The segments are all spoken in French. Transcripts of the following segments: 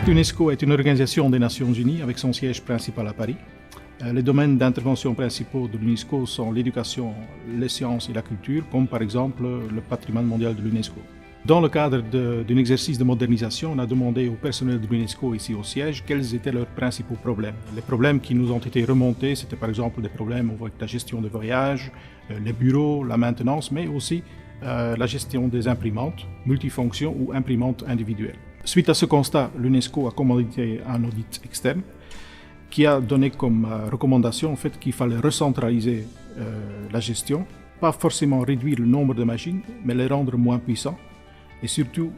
L'UNESCO est une organisation des Nations Unies avec son siège principal à Paris. Les domaines d'intervention principaux de l'UNESCO sont l'éducation, les sciences et la culture, comme par exemple le patrimoine mondial de l'UNESCO. Dans le cadre d'un exercice de modernisation, on a demandé au personnel de l'UNESCO ici au siège quels étaient leurs principaux problèmes. Les problèmes qui nous ont été remontés, c'était par exemple des problèmes avec la gestion des voyages, les bureaux, la maintenance, mais aussi la gestion des imprimantes, multifonctions ou imprimantes individuelles. Suite à ce constat, l'UNESCO a commandité un audit externe qui a donné comme recommandation en fait, qu'il fallait recentraliser la gestion, pas forcément réduire le nombre de machines, mais les rendre moins puissants et surtout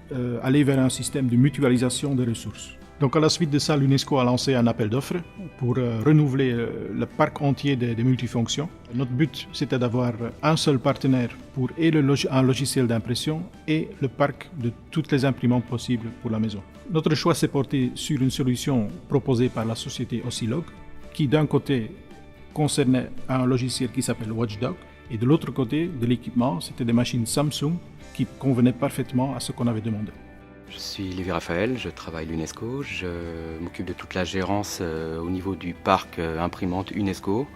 aller vers un système de mutualisation des ressources. Donc à la suite de ça, l'UNESCO a lancé un appel d'offres pour renouveler le parc entier des multifonctions. Notre but, c'était d'avoir un seul partenaire pour un logiciel d'impression et le parc de toutes les imprimantes possibles pour la maison. Notre choix s'est porté sur une solution proposée par la société Oscilog, qui d'un côté concernait un logiciel qui s'appelle Watchdog, et de l'autre côté de l'équipement, c'était des machines Samsung qui convenaient parfaitement à ce qu'on avait demandé. Je suis Lévi Raphaël, je travaille à l'UNESCO, je m'occupe de toute la gérance au niveau du parc imprimante UNESCO,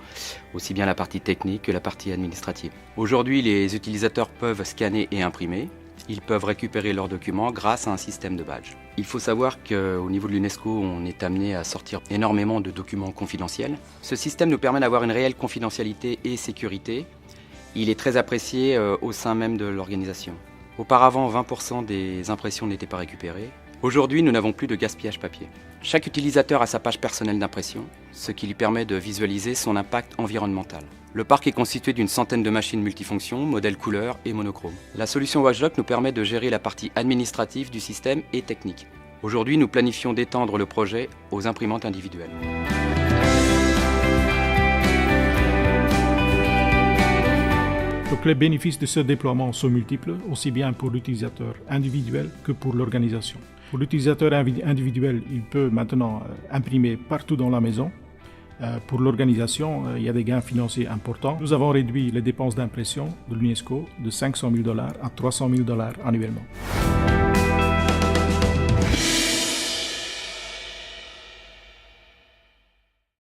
aussi bien la partie technique que la partie administrative. Aujourd'hui, les utilisateurs peuvent scanner et imprimer. Ils peuvent récupérer leurs documents grâce à un système de badge. Il faut savoir qu'au niveau de l'UNESCO, on est amené à sortir énormément de documents confidentiels. Ce système nous permet d'avoir une réelle confidentialité et sécurité. Il est très apprécié au sein même de l'organisation. Auparavant, 20% des impressions n'étaient pas récupérées. Aujourd'hui, nous n'avons plus de gaspillage papier. Chaque utilisateur a sa page personnelle d'impression, ce qui lui permet de visualiser son impact environnemental. Le parc est constitué d'une centaine de machines multifonctions, modèles couleurs et monochromes. La solution Watchdog nous permet de gérer la partie administrative du système et technique. Aujourd'hui, nous planifions d'étendre le projet aux imprimantes individuelles. Donc les bénéfices de ce déploiement sont multiples, aussi bien pour l'utilisateur individuel que pour l'organisation. Pour l'utilisateur individuel, il peut maintenant imprimer partout dans la maison. Pour l'organisation, il y a des gains financiers importants. Nous avons réduit les dépenses d'impression de l'UNESCO de $500 000 à $300 000 annuellement.